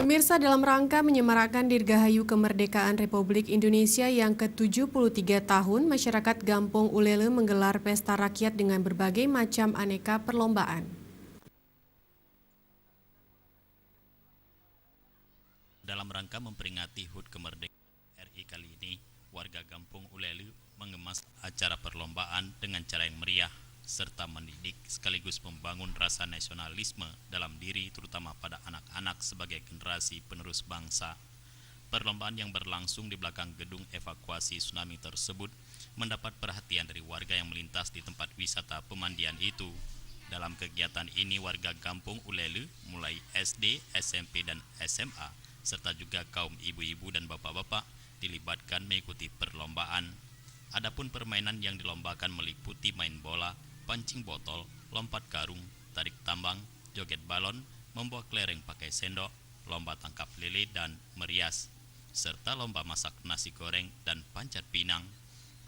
Pemirsa, dalam rangka menyemarakan Dirgahayu Kemerdekaan Republik Indonesia yang ke-73 tahun, masyarakat Gampong Ulele menggelar pesta rakyat dengan berbagai macam aneka perlombaan. Dalam rangka memperingati HUT Kemerdekaan RI kali ini, warga Gampong Ulele mengemas acara perlombaan dengan cara yang meriah, serta mendidik sekaligus membangun rasa nasionalisme dalam diri terutama pada anak-anak sebagai generasi penerus bangsa. Perlombaan yang berlangsung di belakang gedung evakuasi tsunami tersebut mendapat perhatian dari warga yang melintas di tempat wisata pemandian itu. Dalam kegiatan ini warga Gampong Ulele mulai SD, SMP, dan SMA serta juga kaum ibu-ibu dan bapak-bapak dilibatkan mengikuti perlombaan. Adapun permainan yang dilombakan meliputi main bola, pancing botol, lompat karung, tarik tambang, joget balon, membawa kelereng pakai sendok, lomba tangkap lele dan merias, serta lomba masak nasi goreng dan panjat pinang.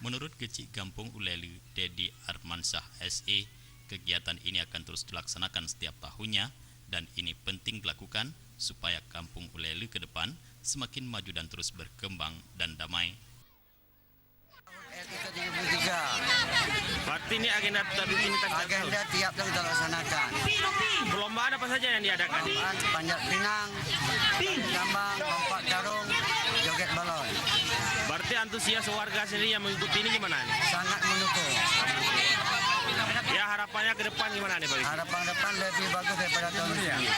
Menurut Kecik Gampong Ulele, Dedi Armansyah SE, kegiatan ini akan terus dilaksanakan setiap tahunnya dan ini penting dilakukan supaya Kampung Ulele ke depan semakin maju dan terus berkembang dan damai. Berarti ini agenda tiap tahun kita laksanakan. Perlombaan apa saja yang diadakan? Panjat pinang, tambang, lompat karung, joget balon. Berarti antusias warga sendiri yang mengikuti ini gimana nih? Sangat mendukung. Ya harapannya ke depan gimana nih Pak? Harapan depan lebih bagus daripada tahun ini.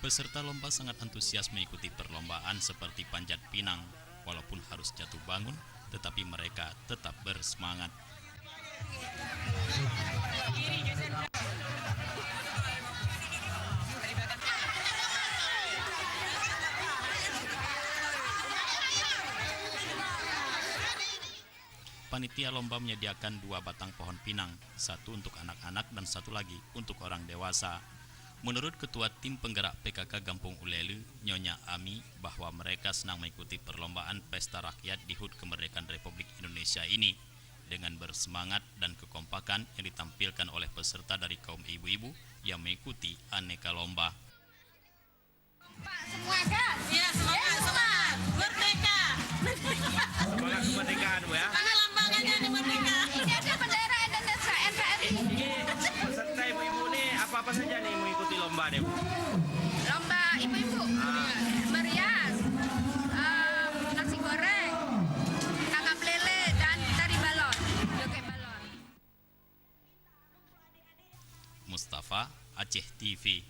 Peserta lomba sangat antusias mengikuti perlombaan seperti panjat pinang. Walaupun harus jatuh bangun, tetapi mereka tetap bersemangat. Panitia lomba menyediakan 2 batang pohon pinang, satu untuk anak-anak dan satu lagi untuk orang dewasa. Menurut Ketua Tim Penggerak PKK Gampong Ulele, Nyonya Ami, bahwa mereka senang mengikuti perlombaan Pesta Rakyat di HUT Kemerdekaan Republik Indonesia ini dengan bersemangat dan kekompakan yang ditampilkan oleh peserta dari kaum ibu-ibu yang mengikuti aneka lomba. Pak, semua kan? Iya, semangat. Merdeka. Semangat kemerdekaan Bu ya. Mana lambangannya nih merdeka? Ini ada bendera Indonesia NKRI. Peserta ibu-ibu nih apa-apa saja nih mengikuti lomba nih Bu? Lomba ibu-ibu. Merias. Nasi goreng. Tangkap lele dan tari balon. Joget balon. Mustafa, Aceh TV.